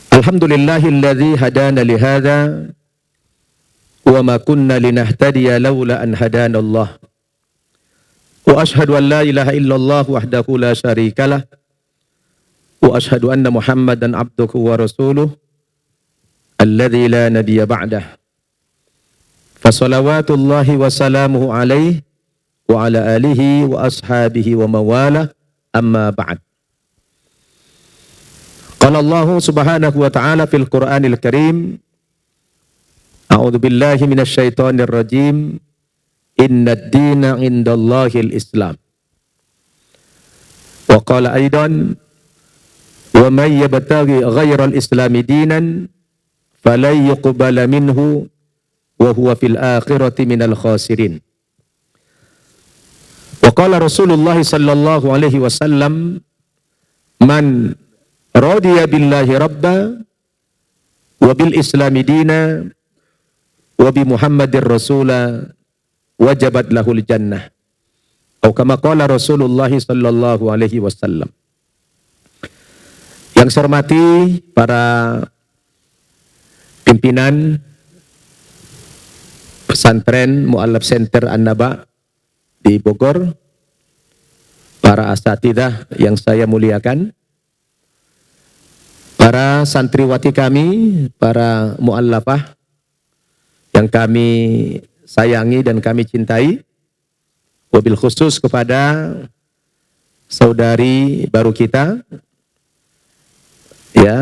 Alhamdulillahilladzi hadana lihadza wa ma kunna linahtadiya laula an hadanallah. Wa ashhadu an la ilaha illallah wahdahu la syarikalah. Wa ashhadu anna Muhammadan abduhu wa rasuluh alladzi la nabiyya ba'dah. Fa salawatullahi wa salamuhu alaihi wa ala alihi wa ashabihi wa mawala, amma ba'd. Qala Allah subhanahu wa ta'ala fil Qur'anil Karim, a'udzu billahi minasy syaithanir rajim, innad dina 'indallahil Islam. Wa qala aidan, wa may yabtaghi ghairal islami dinan falan yuqbala minhu wa huwa fil akhirati minal khasirin. Wa qala Rasulullah sallallahu alaihi wasallam, man radiya billahi rabba wa bil islami dina wa bi Muhammadir rasula wajabat lahul jannah. Atau kama qala Rasulullah sallallahu alaihi wasallam. Yang saya hormati para pimpinan pesantren Mu'allaf Center An-Naba di Bogor, para asatidzah yang saya muliakan, para santriwati kami, para mu'allafah yang kami sayangi dan kami cintai, wabil khusus kepada saudari baru kita, ya,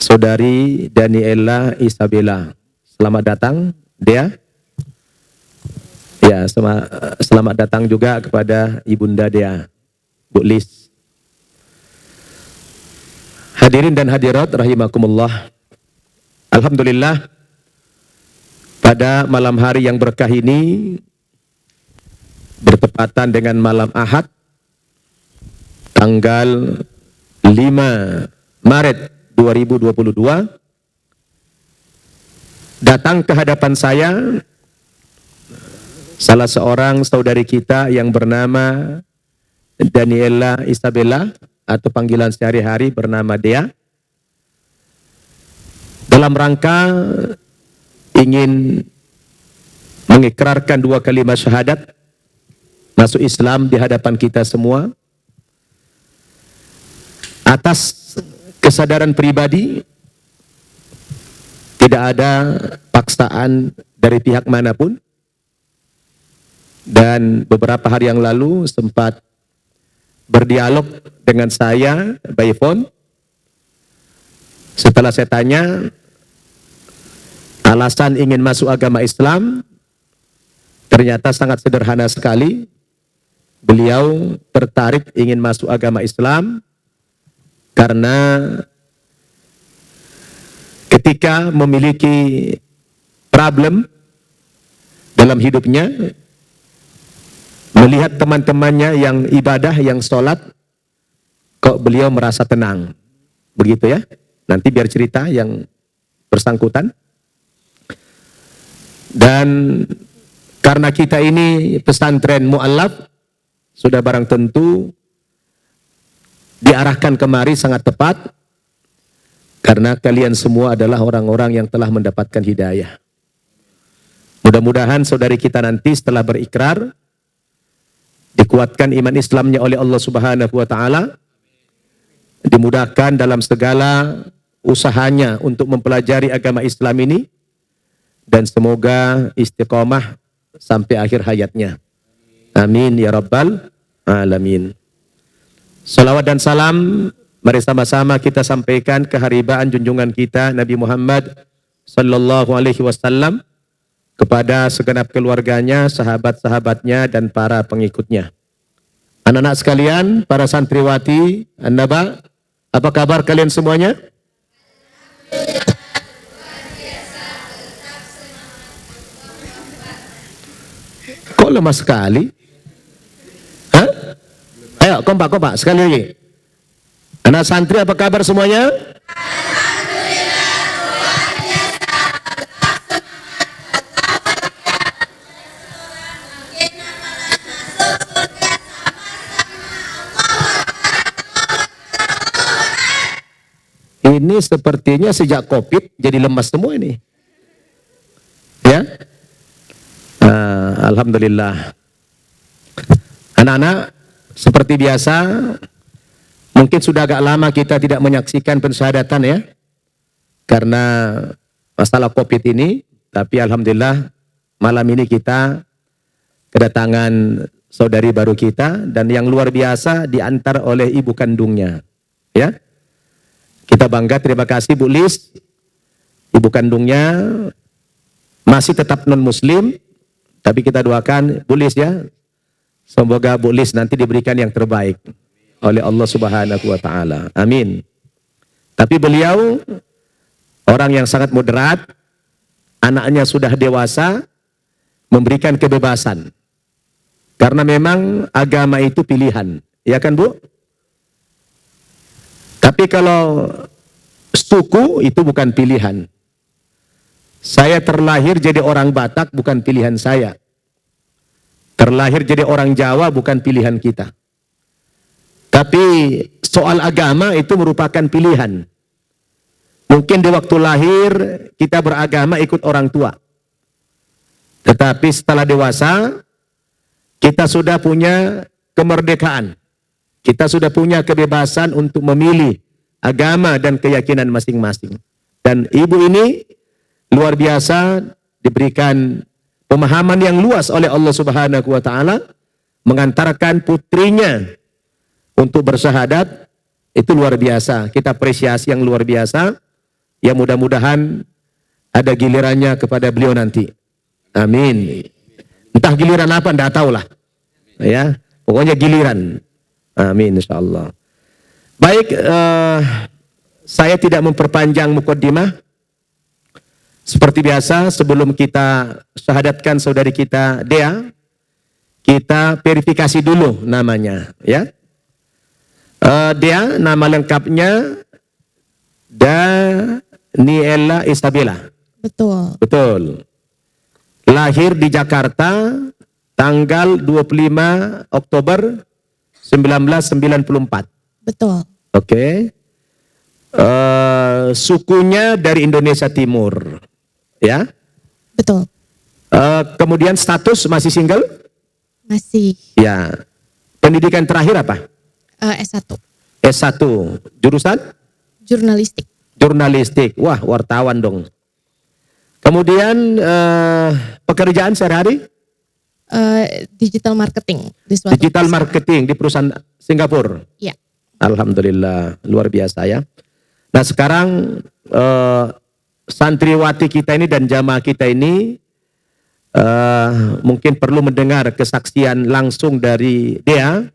saudari Daniela Isabella. Selamat datang, Dea. Ya, selamat datang juga kepada Ibunda Dea, Bu Lis. Hadirin dan hadirat rahimakumullah. Alhamdulillah, pada malam hari yang berkah ini bertepatan dengan malam Ahad tanggal 5 Maret 2022, datang ke hadapan saya salah seorang saudari kita yang bernama Daniela Isabella, atau panggilan sehari-hari bernama Dea, dalam rangka ingin mengikrarkan 2 kalimat syahadat masuk Islam di hadapan kita semua, atas kesadaran pribadi, tidak ada paksaan dari pihak manapun. Dan beberapa hari yang lalu sempat berdialog dengan saya by phone. Setelah saya tanya alasan ingin masuk agama Islam, ternyata sangat sederhana sekali. Beliau tertarik ingin masuk agama Islam karena ketika memiliki problem dalam hidupnya, melihat teman-temannya yang ibadah, yang sholat, kok beliau merasa tenang. Begitu ya. Nanti biar cerita yang bersangkutan. Dan karena kita ini pesantren mu'allaf, sudah barang tentu diarahkan kemari sangat tepat, karena kalian semua adalah orang-orang yang telah mendapatkan hidayah. Mudah-mudahan saudari kita nanti setelah berikrar, dikuatkan iman Islamnya oleh Allah Subhanahu wa ta'ala, dimudahkan dalam segala usahanya untuk mempelajari agama Islam ini, dan semoga istiqomah sampai akhir hayatnya. Amin ya rabbal alamin. Salawat dan salam mari sama-sama kita sampaikan keharibaan junjungan kita Nabi Muhammad sallallahu alaihi wasallam kepada segenap keluarganya, sahabat-sahabatnya, dan para pengikutnya. Anak-anak sekalian, para santriwati An-Naba, apa kabar kalian semuanya? Kok lemah sekali? Hah? Ayo, kompak, sekali lagi. Anak santri, apa kabar semuanya? ini sepertinya sejak COVID jadi lemas semua ini. Ya, alhamdulillah. Anak-anak, seperti biasa, mungkin sudah agak lama kita tidak menyaksikan pensyahadatan ya, karena masalah COVID ini. Tapi alhamdulillah malam ini kita kedatangan saudari baru kita, dan yang luar biasa diantar oleh ibu kandungnya. Ya, kita bangga, terima kasih Bu Lis. Ibu kandungnya masih tetap non muslim, tapi kita doakan Bu Lis ya, semoga Bu Lis nanti diberikan yang terbaik oleh Allah Subhanahu wa taala. Amin. Tapi beliau orang yang sangat moderat, anaknya sudah dewasa, memberikan kebebasan. Karena memang agama itu pilihan, ya kan Bu? Tapi kalau suku itu bukan pilihan. Saya terlahir jadi orang Batak bukan pilihan saya. Terlahir jadi orang Jawa bukan pilihan kita. Tapi soal agama itu merupakan pilihan. Mungkin di waktu lahir kita beragama ikut orang tua. Tetapi setelah dewasa kita sudah punya kemerdekaan. Kita sudah punya kebebasan untuk memilih agama dan keyakinan masing-masing. Dan ibu ini luar biasa diberikan pemahaman yang luas oleh Allah Subhanahu wa taala, mengantarkan putrinya untuk bersyahadat, itu luar biasa. Kita apresiasi yang luar biasa. Ya, mudah-mudahan ada gilirannya kepada beliau nanti. Amin. Entah giliran apa enggak tahulah. Ya, pokoknya giliran. Amin insyaallah. Baik, saya tidak memperpanjang mukaddimah. Seperti biasa, sebelum kita syahadatkan saudari kita Dea, kita verifikasi dulu namanya, ya. Dea, nama lengkapnya Daniela Isabella. Betul. Betul. Lahir di Jakarta tanggal 25 Oktober 1994. Betul. Oke. Sukunya dari Indonesia Timur. Ya. Betul. Kemudian status masih single? Masih. Ya. Pendidikan terakhir apa? S1. S1. Jurusan? Jurnalistik. Jurnalistik. Wah, wartawan dong. Kemudian pekerjaan sehari-hari? Digital marketing di suatu Digital perusahaan. marketing di perusahaan Singapura. Iya. Alhamdulillah, luar biasa ya. Nah sekarang santriwati kita ini dan jamaah kita ini mungkin perlu mendengar kesaksian langsung dari Dea.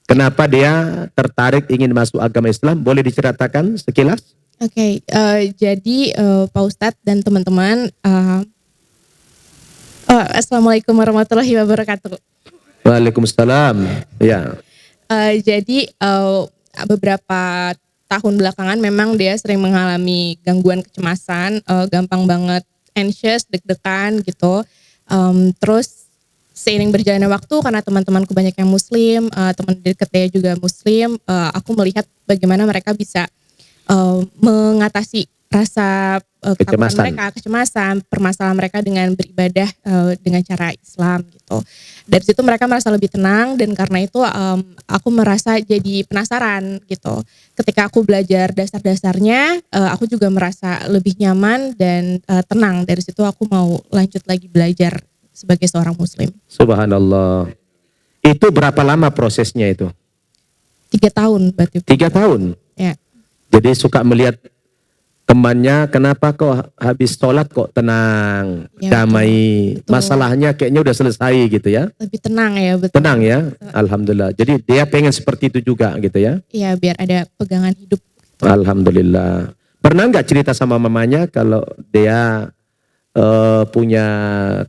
Kenapa Dea tertarik ingin masuk agama Islam? Boleh diceritakan sekilas? Oke, jadi Pak Ustadz dan teman-teman, Assalamualaikum warahmatullahi wabarakatuh. Waalaikumsalam. Ya. Jadi beberapa tahun belakangan memang dia sering mengalami gangguan kecemasan, gampang banget anxious, deg-degan gitu. Terus seiring berjalannya waktu, karena teman-temanku banyak yang muslim, teman dekat dia juga muslim, aku melihat bagaimana mereka bisa mengatasi rasa ketakutan mereka, kecemasan, permasalahan mereka dengan beribadah dengan cara Islam gitu. Dari situ mereka merasa lebih tenang, dan karena itu aku merasa jadi penasaran gitu. Ketika aku belajar dasar-dasarnya, aku juga merasa lebih nyaman dan tenang. Dari situ aku mau lanjut lagi belajar sebagai seorang muslim. Subhanallah. Itu berapa lama prosesnya itu? 3 tahun berarti. 3 tahun? Ya. Jadi suka melihat temannya, kenapa kok habis sholat kok tenang, Ya, damai, betul. Masalahnya kayaknya udah selesai gitu ya. Lebih tenang ya, betul. Tenang ya, alhamdulillah. Jadi dia pengen seperti itu juga gitu ya. Iya, biar ada pegangan hidup. Alhamdulillah. Pernah nggak cerita sama mamanya kalau dia punya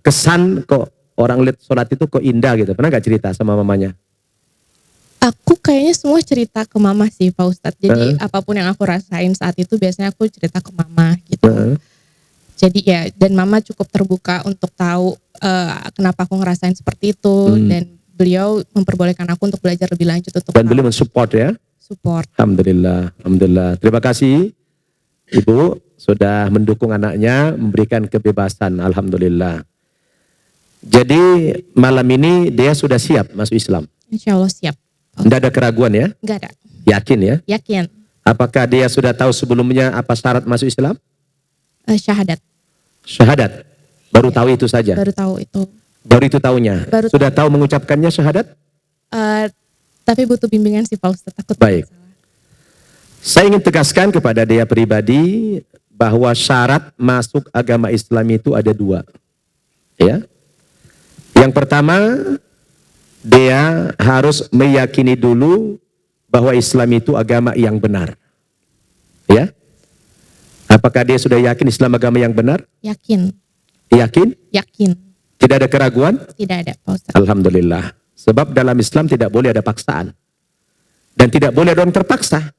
kesan kok orang lihat sholat itu kok indah gitu? Pernah nggak cerita sama mamanya? Aku kayaknya semua cerita ke mama sih Pak Ustadz. Jadi apapun yang aku rasain saat itu biasanya aku cerita ke mama gitu. Jadi ya, dan mama cukup terbuka untuk tahu kenapa aku ngerasain seperti itu. Dan beliau memperbolehkan aku untuk belajar lebih lanjut. Dan beliau mensupport ya? Support. Alhamdulillah, alhamdulillah. Terima kasih Ibu sudah mendukung anaknya, memberikan kebebasan, alhamdulillah. Jadi malam ini dia sudah siap masuk Islam. Insya Allah siap. Tidak ada keraguan ya? Enggak ada. Yakin ya? Yakin. Apakah dia sudah tahu sebelumnya apa syarat masuk Islam? Syahadat. Syahadat. Baru tahu itu saja. Baru tahu itu. Baru itu tahunya. Baru Sudah tahu mengucapkannya syahadat? Tapi butuh bimbingan sih Pak Ustadz. Takut. Baik. Saya ingin tegaskan kepada dia pribadi bahwa syarat masuk agama Islam itu ada 2. Ya. Yang pertama, dia harus meyakini dulu bahwa Islam itu agama yang benar. Ya. Apakah dia sudah yakin Islam agama yang benar? Yakin. Yakin? Yakin. Tidak ada keraguan? Tidak ada Pak Ustadz. Alhamdulillah. Sebab dalam Islam tidak boleh ada paksaan. Dan tidak boleh ada orang terpaksa.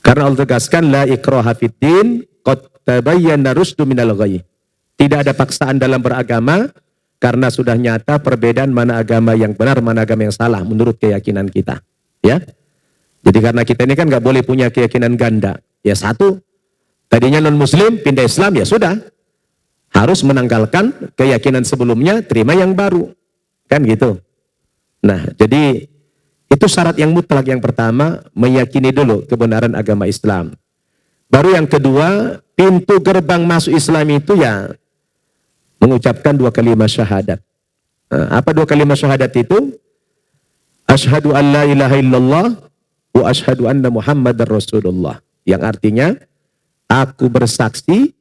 Karena Allah tegaskan la ikraha fiddin qad tabayyana rusdu minal ghayy. Tidak ada paksaan dalam beragama karena sudah nyata perbedaan mana agama yang benar, mana agama yang salah menurut keyakinan kita. Ya. Jadi karena kita ini kan nggak boleh punya keyakinan ganda. Ya satu, tadinya non muslim pindah Islam ya sudah. Harus menanggalkan keyakinan sebelumnya, terima yang baru. Kan gitu. Nah, jadi itu syarat yang mutlak yang pertama, meyakini dulu kebenaran agama Islam. Baru yang kedua, pintu gerbang masuk Islam itu ya mengucapkan 2 kalimat syahadat. Apa 2 kalimat syahadat itu? Asyhadu an la ilaha illallah wa asyhadu anna Muhammadar Rasulullah. Yang artinya, aku bersaksi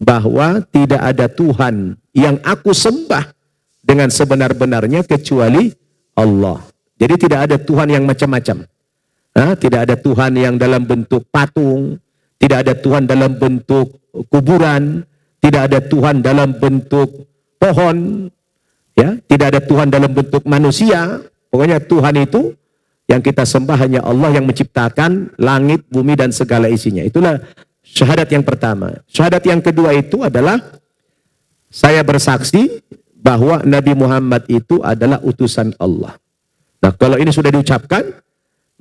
bahwa tidak ada Tuhan yang aku sembah dengan sebenar-benarnya kecuali Allah. Jadi tidak ada Tuhan yang macam-macam. Tidak ada Tuhan yang dalam bentuk patung, tidak ada Tuhan dalam bentuk kuburan, tidak ada Tuhan dalam bentuk pohon, ya, tidak ada Tuhan dalam bentuk manusia. Pokoknya Tuhan itu yang kita sembah hanya Allah yang menciptakan langit, bumi dan segala isinya. Itulah syahadat yang pertama. Syahadat yang kedua itu adalah saya bersaksi bahwa Nabi Muhammad itu adalah utusan Allah. Nah, kalau ini sudah diucapkan,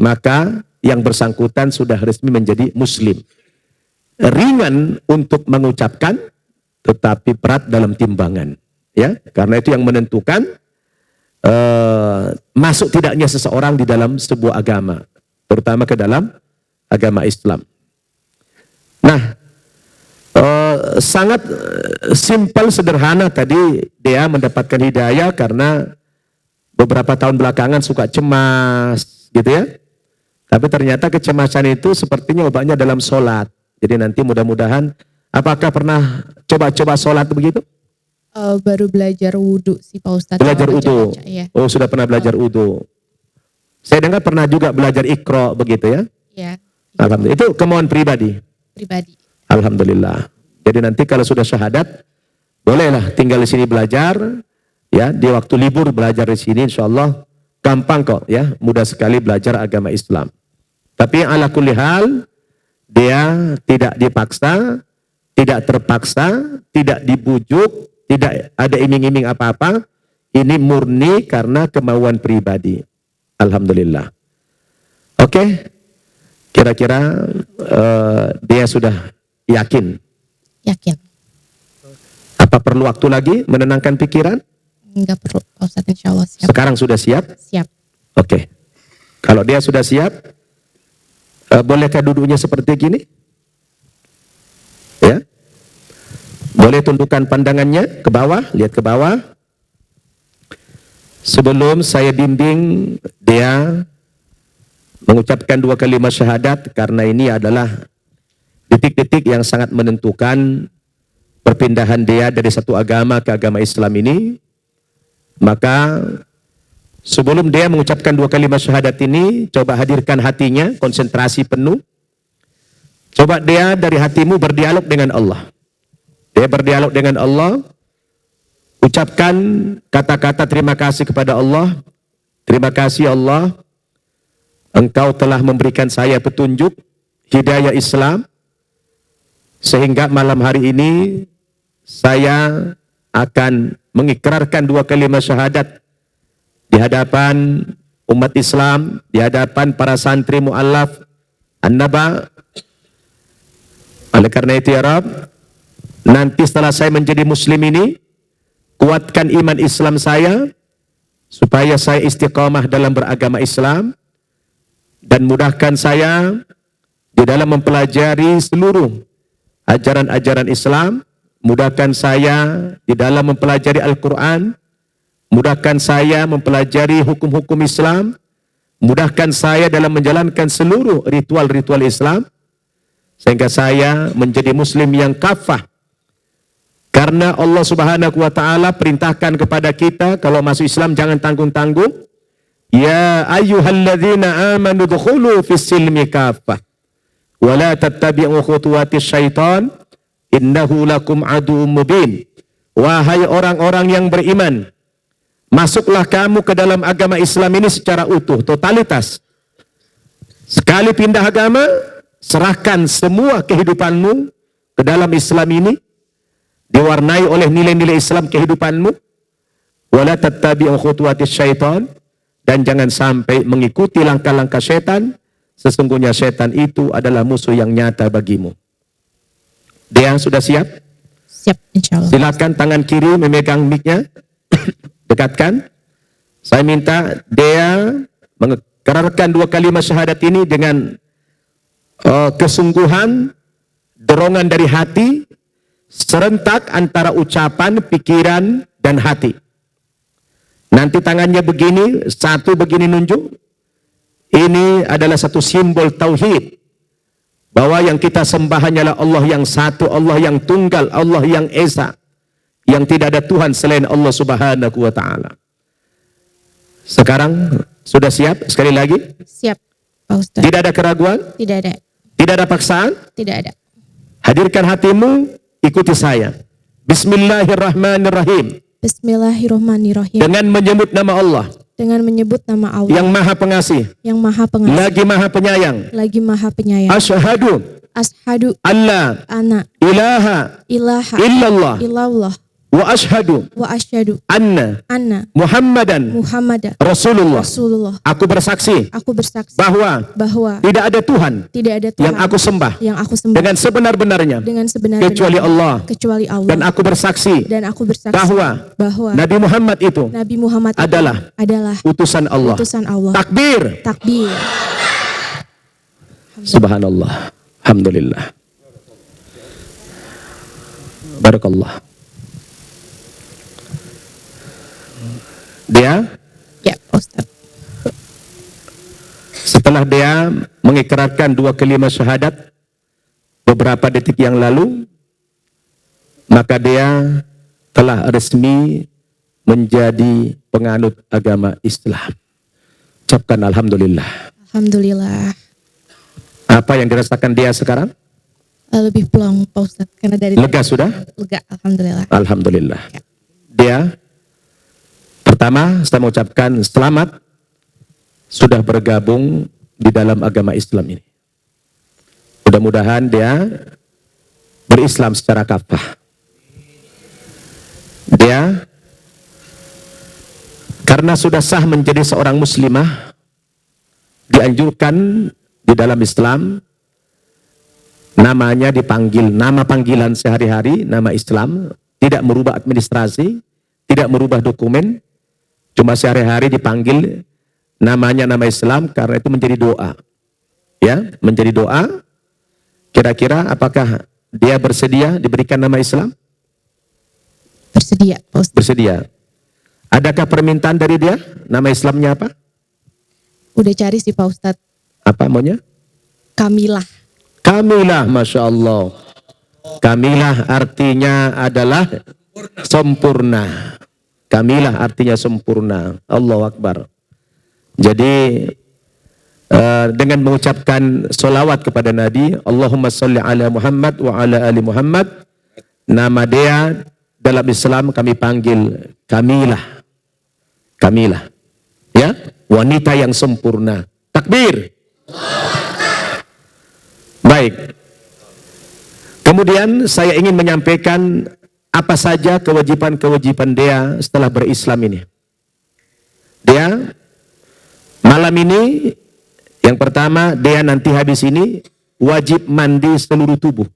maka yang bersangkutan sudah resmi menjadi muslim. Ringan untuk mengucapkan, tetapi berat dalam timbangan. Ya, karena itu yang menentukan masuk tidaknya seseorang di dalam sebuah agama, terutama ke dalam agama Islam. Nah, sangat simpel, sederhana tadi dia mendapatkan hidayah karena beberapa tahun belakangan suka cemas, gitu ya. Tapi ternyata kecemasan itu sepertinya obatnya dalam sholat. Jadi nanti mudah-mudahan, apakah pernah coba-coba sholat begitu? Baru belajar wudhu sih Pak Ustadz. Belajar wudhu? Ya. Oh, sudah pernah belajar wudhu. Saya dengar pernah juga belajar Iqra begitu ya? Iya. Alhamdulillah. Itu kemauan pribadi? Pribadi. Alhamdulillah. Jadi nanti kalau sudah syahadat, bolehlah tinggal di sini belajar. Ya, di waktu libur belajar di sini, insya Allah gampang kok ya, mudah sekali belajar agama Islam. Tapi ala kulli hal, dia tidak dipaksa, tidak terpaksa, tidak dibujuk, tidak ada iming-iming apa-apa. Ini murni karena kemauan pribadi. Alhamdulillah. Oke, kira-kira dia sudah yakin? Yakin. Apa perlu waktu lagi menenangkan pikiran? Enggak perlu Pak Ustadz, insya Allah siap. Sekarang sudah siap? Siap. Oke. Kalau dia sudah siap, bolehkah duduknya seperti gini? Ya. Boleh tundukkan pandangannya ke bawah, lihat ke bawah. Sebelum saya bimbing dia mengucapkan 2 kalimat syahadat, karena ini adalah detik-detik yang sangat menentukan perpindahan dia dari satu agama ke agama Islam ini. Maka sebelum dia mengucapkan 2 kalimat syahadat ini, coba hadirkan hatinya, konsentrasi penuh. Coba dia dari hatimu berdialog dengan Allah. Dia berdialog dengan Allah, ucapkan kata-kata terima kasih kepada Allah. Terima kasih Allah, Engkau telah memberikan saya petunjuk, hidayah Islam, sehingga malam hari ini saya akan mengikrarkan 2 kalimat syahadat di hadapan umat Islam, di hadapan para santri mu'allaf An-Naba, Oleh karena itu ya Rabb, nanti setelah saya menjadi muslim ini, kuatkan iman Islam saya, supaya saya istiqamah dalam beragama Islam, dan mudahkan saya di dalam mempelajari seluruh ajaran-ajaran Islam, mudahkan saya di dalam mempelajari Al-Quran, mudahkan saya mempelajari hukum-hukum Islam, mudahkan saya dalam menjalankan seluruh ritual-ritual Islam, sehingga saya menjadi muslim yang kafah. Karena Allah Subhanahu wa taala perintahkan kepada kita kalau masuk Islam jangan tanggung-tanggung. Ya ayyuhalladzina amanu dkhulu fis silmi kafah wa la tattabi'u khutuwatis syaitan innahu lakum aduwwum mubin. Wahai orang-orang yang beriman, masuklah kamu ke dalam agama Islam ini secara utuh, totalitas. Sekali pindah agama, serahkan semua kehidupanmu ke dalam Islam ini, diwarnai oleh nilai-nilai Islam kehidupanmu. Wala tattabi'u khutuwatis syaitan, dan jangan sampai mengikuti langkah-langkah setan. Sesungguhnya setan itu adalah musuh yang nyata bagimu. Dia sudah siap? Siap, insya Allah. Silakan tangan kiri memegang mic-nya. Dekatkan. Saya minta dia mengerarkan 2 kalimat syahadat ini dengan kesungguhan, dorongan dari hati, serentak antara ucapan, pikiran, dan hati. Nanti tangannya begini, satu begini nunjuk. Ini adalah satu simbol tauhid, bahwa yang kita sembah hanyalah Allah yang satu, Allah yang tunggal, Allah yang esa, yang tidak ada Tuhan selain Allah Subhanahu wa taala. Sekarang sudah siap? Sekali lagi. Siap, Pak Ustadz. Tidak ada keraguan? Tidak ada. Tidak ada paksaan? Tidak ada. Hadirkan hatimu, ikuti saya. Bismillahirrahmanirrahim. Bismillahirrahmanirrahim. Dengan menyebut nama Allah Dengan menyebut nama Allah yang Maha Pengasih, yang Maha Pengasih, lagi Maha Penyayang. lagi Maha Penyayang. Asyhadu Ashadu alla anna ilaha ilaha illallah illallah wa asyhadu wa asyhadu anna anna Muhammadan Muhammadan Rasulullah. Rasulullah. Aku bersaksi Aku bersaksi bahwa bahwa tidak ada Tuhan tidak ada Tuhan yang aku sembah yang aku sembah dengan sebenar-benarnya dengan sebenarnya kecuali Allah. kecuali Allah. Dan aku bersaksi Dan aku bersaksi bahwa Nabi Muhammad itu Muhammad itu adalah utusan Allah. Takbir. Takbir. Subhanallah. Alhamdulillah. Barakallah. Dia Ya, Ustaz. setelah dia mengikrarkan 2 kalimat syahadat beberapa detik yang lalu, maka dia telah resmi menjadi penganut agama Islam. Ucapkan alhamdulillah. Alhamdulillah. Apa yang dirasakan dia sekarang? Lebih plong, Pak Ustadz, karena dari Lega sudah? lega, alhamdulillah. Alhamdulillah. Ya. Dia pertama saya mengucapkan selamat sudah bergabung di dalam agama Islam ini. Mudah-mudahan dia berislam secara kafah. Dia karena sudah sah menjadi seorang muslimah, dianjurkan di dalam Islam namanya dipanggil, nama panggilan sehari-hari, nama Islam, tidak merubah administrasi, tidak merubah dokumen, cuma sehari-hari dipanggil namanya nama Islam, karena itu menjadi doa. Ya, menjadi doa. Kira-kira apakah dia bersedia diberikan nama Islam? Bersedia, Pak Ustadz. Bersedia. Adakah permintaan dari dia? Nama Islamnya apa? Udah cari sih, Pak Ustadz. Apa maunya? Kamilah. Kamilah, Masya Allah. Kamilah artinya adalah sempurna. Kamilah artinya sempurna. Allahu Akbar. Jadi dengan mengucapkan solawat kepada Nabi, Allahumma salli ala Muhammad wa ala ali Muhammad, nama dia dalam Islam kami panggil Kamilah. Kamilah. Ya, wanita yang sempurna. Takbir. Baik. Kemudian saya ingin menyampaikan apa saja kewajiban-kewajiban dia setelah berislam ini. Dia malam ini yang pertama, dia nanti habis ini wajib mandi seluruh tubuh.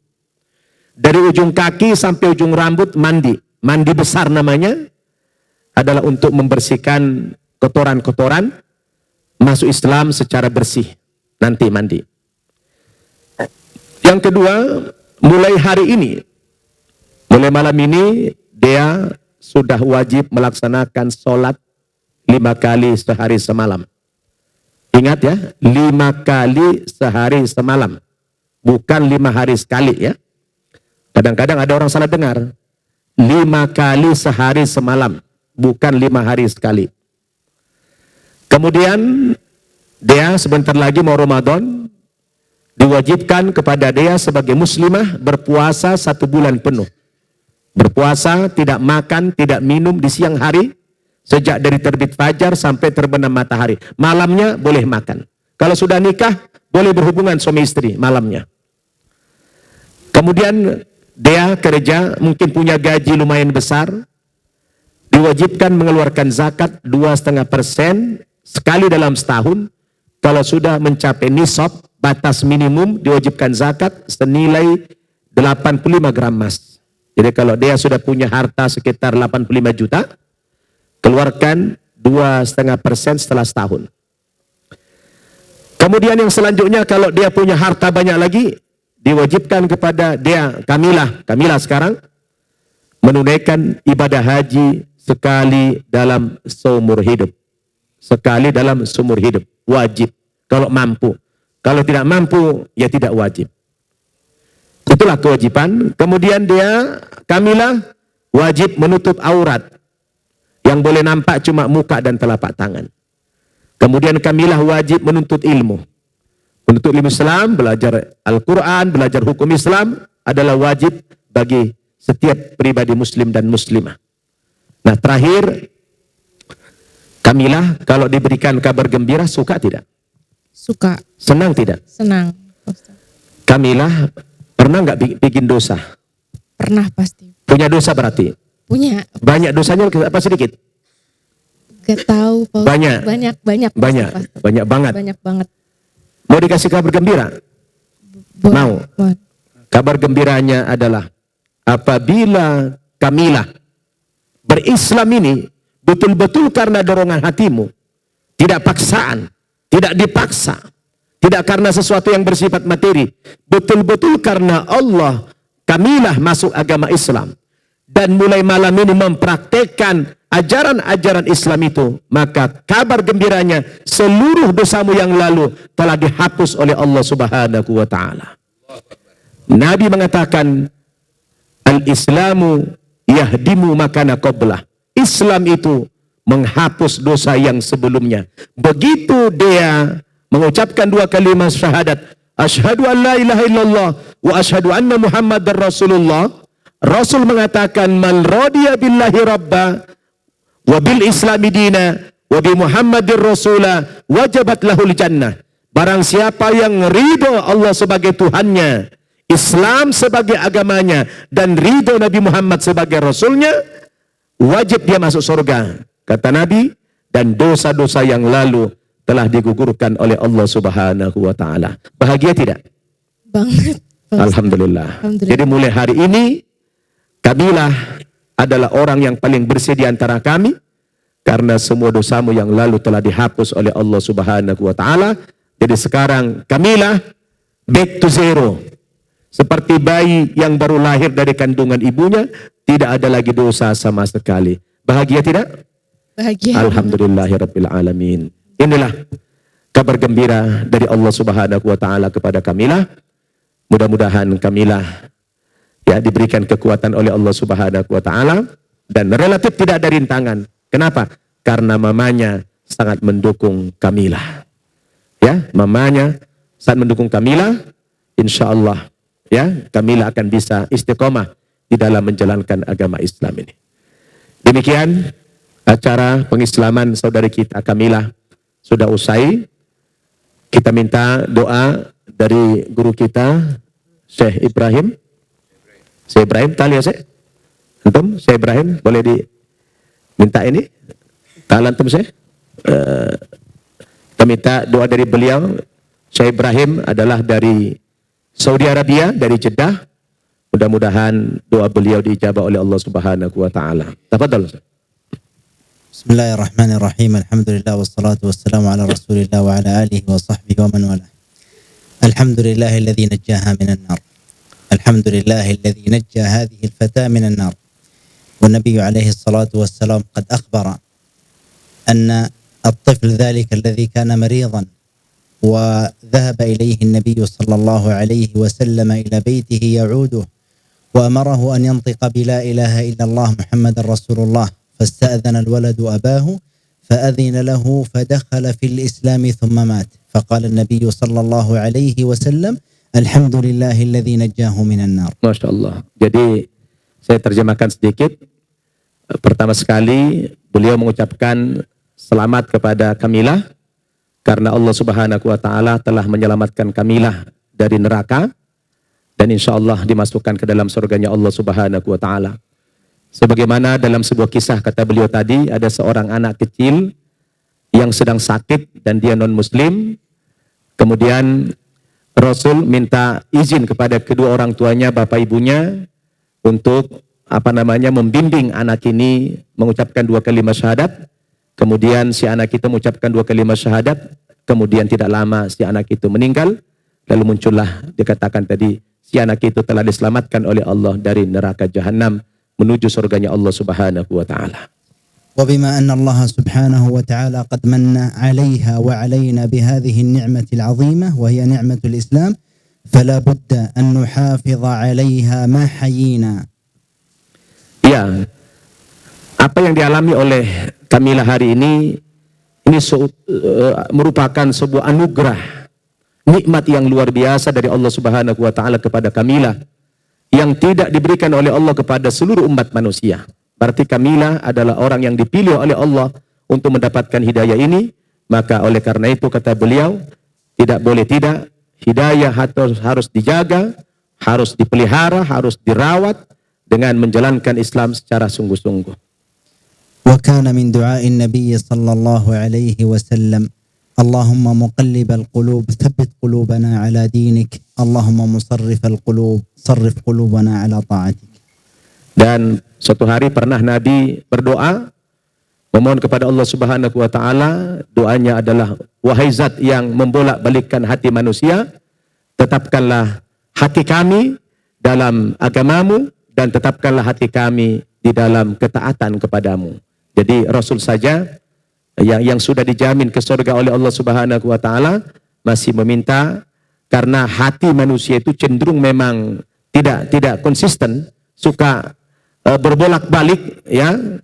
Dari ujung kaki sampai ujung rambut mandi. Mandi besar namanya, adalah untuk membersihkan kotoran-kotoran, masuk Islam secara bersih. Nanti mandi. Yang kedua, mulai hari ini, mulai malam ini, dia sudah wajib melaksanakan sholat 5 kali sehari semalam. Ingat ya, 5 kali sehari semalam. Bukan 5 hari sekali ya. Kadang-kadang ada orang salah dengar. 5 kali sehari semalam. Bukan 5 hari sekali. Kemudian dia sebentar lagi mau Ramadan. Diwajibkan kepada dia sebagai muslimah berpuasa 1 bulan penuh. Berpuasa, tidak makan, tidak minum di siang hari. Sejak dari terbit fajar sampai terbenam matahari. Malamnya boleh makan. Kalau sudah nikah, boleh berhubungan suami istri malamnya. Kemudian dia kerja, mungkin punya gaji lumayan besar. Diwajibkan mengeluarkan zakat 2,5% sekali dalam setahun. Kalau sudah mencapai nisab, batas minimum, diwajibkan zakat senilai 85 gram emas. Jadi kalau dia sudah punya harta sekitar 85 juta, keluarkan 2,5% setelah setahun. Kemudian yang selanjutnya, kalau dia punya harta banyak lagi, diwajibkan kepada dia, Kamilah sekarang, menunaikan ibadah haji sekali dalam seumur hidup. Sekali dalam seumur hidup. Wajib. Kalau mampu. Kalau tidak mampu, ya tidak wajib. Itulah kewajiban. Kemudian dia, Kamilah, wajib menutup aurat. Yang boleh nampak cuma muka dan telapak tangan. Kemudian Kamilah wajib menuntut ilmu. Menuntut ilmu Islam, belajar Al-Quran, belajar hukum Islam adalah wajib bagi setiap pribadi muslim dan muslimah. Nah terakhir, Kamilah kalau diberikan kabar gembira suka tidak? Suka. Senang tidak? Senang. Ustaz. Kamilah pernah nggak bikin dosa? Pernah pasti. Punya dosa berarti? Punya. Banyak dosanya apa sedikit? Gak tahu. Pak. Banyak. Banyak. Banyak banget. Banyak banget. Mau dikasih kabar gembira? Mau. Kabar gembiranya adalah apabila Kamilah berislam ini betul-betul karena dorongan hatimu, tidak paksaan, tidak dipaksa, tidak karena sesuatu yang bersifat materi, betul-betul karena Allah, Kamilah masuk agama Islam dan mulai malam ini mempraktekkan ajaran-ajaran Islam itu, maka kabar gembiranya seluruh dosamu yang lalu telah dihapus oleh Allah Subhanahu wa taala. Nabi mengatakan, al-Islamu yahdimu makana qablah. Islam itu menghapus dosa yang sebelumnya. Begitu dia mengucapkan 2 kalimat syahadat, asyhadu an la ilaha illallah wa asyhadu anna Muhammadar Rasulullah. Rasul mengatakan, man radiya billahi rabba wa bil islami dina wa bi Muhammadir rasula wajabat lahul jannah. Barang siapa yang ridho Allah sebagai Tuhannya, Islam sebagai agamanya, dan ridho Nabi Muhammad sebagai Rasulnya, wajib dia masuk surga. Kata Nabi, dan dosa-dosa yang lalu telah digugurkan oleh Allah Subhanahu wa taala. Bahagia tidak? Banget. Alhamdulillah. Jadi mulai hari ini Kamilah adalah orang yang paling bersih di antara kami karena semua dosamu yang lalu telah dihapus oleh Allah Subhanahu wa taala. Jadi sekarang Kamilah back to zero. Seperti bayi yang baru lahir dari kandungan ibunya, tidak ada lagi dosa sama sekali. Bahagia tidak? Bahagia. Alhamdulillahirabbil alamin. Inilah kabar gembira dari Allah Subhanahu wa taala kepada Kamilah. Mudah-mudahan Kamilah ya diberikan kekuatan oleh Allah Subhanahu wa taala dan relatif tidak ada rintangan. Kenapa? Karena mamanya sangat mendukung Kamilah. Ya, mamanya sangat mendukung Kamilah. Insyaallah ya, Kamilah akan bisa istiqomah di dalam menjalankan agama Islam ini. Demikian acara pengislaman saudari kita Kamilah sudah usai. Kita minta doa dari guru kita Syekh Ibrahim. Syekh Ibrahim, tali ya Syekh? Antum, Syekh Ibrahim, boleh diminta ini? Tal antum Syekh? Kita minta doa dari beliau. Syekh Ibrahim adalah dari Saudi Arabia, dari Jeddah. Mudah-mudahan doa beliau diijabah oleh Allah Subhanahu wa taala. Tafadhal. بسم الله الرحمن الرحيم الحمد لله والصلاة والسلام على رسول الله وعلى آله وصحبه ومن والاه. الحمد لله الذي نجاها من النار. الحمد لله الذي نجى هذه الفتاة من النار. والنبي عليه الصلاة والسلام قد أخبر أن الطفل ذلك الذي كان مريضا وذهب إليه النبي صلى الله عليه وسلم إلى بيته يعوده وأمره أن ينطق بلا إله إلا الله محمد رسول الله، فاستأذن الولد أباه فأذن له فدخل في الإسلام ثم مات، فقال النبي صلى الله عليه وسلم الحمد لله الذي نجاه من النار. Masya Allah. Jadi saya terjemahkan sedikit. Pertama sekali beliau mengucapkan selamat kepada Kamilah karena Allah Subhanahu wa taala telah menyelamatkan Kamilah dari neraka dan insya Allah dimasukkan ke dalam surganya Allah Subhanahu wa taala. Sebagaimana dalam sebuah kisah kata beliau tadi, ada seorang anak kecil yang sedang sakit dan dia non-muslim. Kemudian Rasul minta izin kepada kedua orang tuanya, bapak ibunya, untuk membimbing anak ini mengucapkan 2 kalimat syahadat. Kemudian si anak itu mengucapkan 2 kalimat syahadat. Kemudian tidak lama si anak itu meninggal. Lalu muncullah dikatakan tadi, si anak itu telah diselamatkan oleh Allah dari neraka jahanam menuju surganya Allah Subhanahu wa taala. وبما أن الله سبحانه وتعالى قد من عليها وعلينا بهذه النعمة العظيمة وهي نعمة الإسلام فلا بد أن نحافظ عليها ما حيينا. Ya, apa yang dialami oleh Kamilah hari ini merupakan sebuah anugerah, nikmat yang luar biasa dari Allah Subhanahu wa taala kepada Kamilah yang tidak diberikan oleh Allah kepada seluruh umat manusia. Berarti Kamilah adalah orang yang dipilih oleh Allah untuk mendapatkan hidayah ini. Maka oleh karena itu kata beliau, tidak boleh tidak, hidayah harus dijaga, harus dipelihara, harus dirawat dengan menjalankan Islam secara sungguh-sungguh. وكان من دعاء النبي صلى الله عليه وسلم اللهم مقلب القلوب ثبت قلوبنا على دينك اللهم مصرف القلوب صرف قلوبنا على طاعتك. Dan suatu hari pernah Nabi berdoa memohon kepada Allah Subhanahu wa taala, doanya adalah, wahai zat yang membolak-balikkan hati manusia, tetapkanlah hati kami dalam agamamu dan tetapkanlah hati kami di dalam ketaatan kepadamu. Jadi Rasul saja yang sudah dijamin ke surga oleh Allah Subhanahu wa taala masih meminta, karena hati manusia itu cenderung memang tidak konsisten, suka berbolak-balik, ya,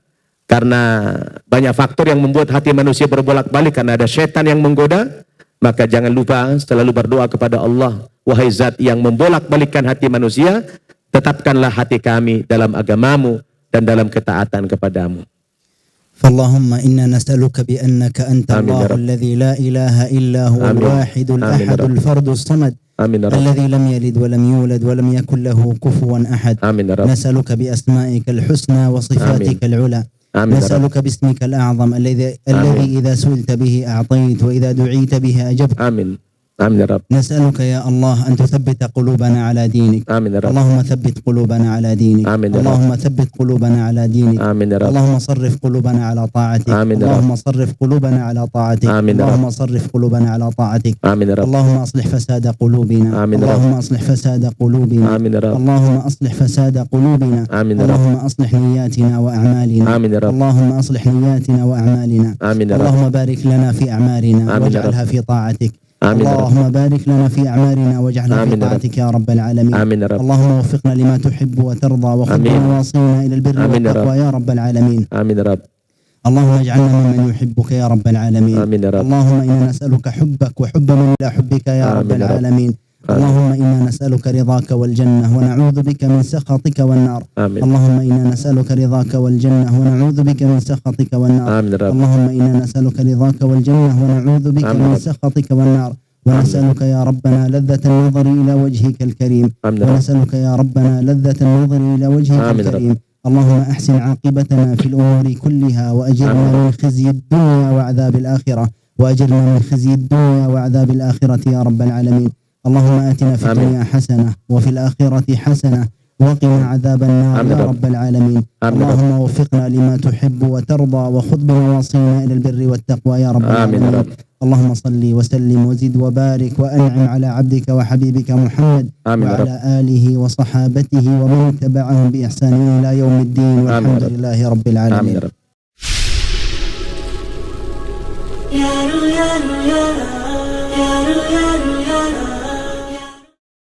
karena banyak faktor yang membuat hati manusia berbolak-balik, karena ada setan yang menggoda. Maka jangan lupa selalu berdoa kepada Allah, wahai zat yang membolak-balikkan hati manusia, tetapkanlah hati kami dalam agamamu dan dalam ketaatan kepadamu. فاللهم إنا نسألك بأنك أنت الله الذي لا إله إلا هو الواحد الأحد الفرد الصمد الذي لم يلد ولم يولد ولم يكن له كفوا أحد. نسألك بأسمائك الحسنى وصفاتك العلى. نسألك باسمك الأعظم الذي إذا سئلت به أعطيت وإذا دعيت به أجبت. آمين آمين يا رب. نسألك يا الله أن تثبت قلوبنا على دينك. آمين يا رب. اللهم ثبت قلوبنا على دينك. آمين يا رب. اللهم ثبت قلوبنا على دينك. آمين يا رب. اللهم صرف قلوبنا على طاعتك. آمين يا رب. اللهم صرف قلوبنا على طاعتك. آمين يا رب. اللهم صرف قلوبنا على طاعتك. آمين يا رب. اللهم أصلح فساد قلوبنا. آمين يا رب. اللهم أصلح فساد قلوبنا. آمين يا رب. اللهم أصلح فساد قلوبنا. آمين يا رب. اللهم أصلح نياتنا وأعمالنا. آمين يا رب. اللهم أصلح نياتنا وأعمالنا. آمين يا رب. اللهم بارك لنا في أعمالنا واجعلها في طاعتك. اللهم بارك لنا في أعمالنا واجعلها في طاعتك يا رب العالمين. اللهم وفقنا لما تحب وترضى وخذ نواصينا إلى البر والتقوى يا رب العالمين. آمين يا رب. اللهم اجعلنا ممن يحبك يا رب العالمين. آمين يا رب. اللهم إنا نسألك حبك وحب من لا حبك يا رب العالمين. اللهم إنا نسألك رضاك والجنة ونعوذ بك من سخطك والنار. اللهم إنا نسألك رضاك والجنة ونعوذ بك من سخطك والنار. اللهم إنا نسألك رضاك والجنة ونعوذ بك من سخطك والنار. ونسألك يا ربنا لذة النظر إلى وجهك الكريم. ونسألك يا ربنا لذة النظر إلى وجهك الكريم. اللهم أحسن عاقبتنا في الأمور كلها وأجرنا من خزي الدنيا وعذاب الآخرة. وأجرنا من خزي الدنيا وعذاب الآخرة يا رب العالمين. اللهم آتنا في الدنيا حسنة وفي الآخرة حسنة وقنا عذاب النار آمين يا رب. رب العالمين. آمين اللهم وفقنا لما تحب وترضى وخذ بنواصينا إلى البر والتقوى يا رب آمين العالمين. رب. اللهم صل وسلم وزد وبارك وأنعم على عبدك وحبيبك محمد آمين رب. وعلى آله وصحابته ومن تبعهم بإحسان إلى يوم الدين والحمد رب. لله رب Amin العالمين. ya Rabb. Ya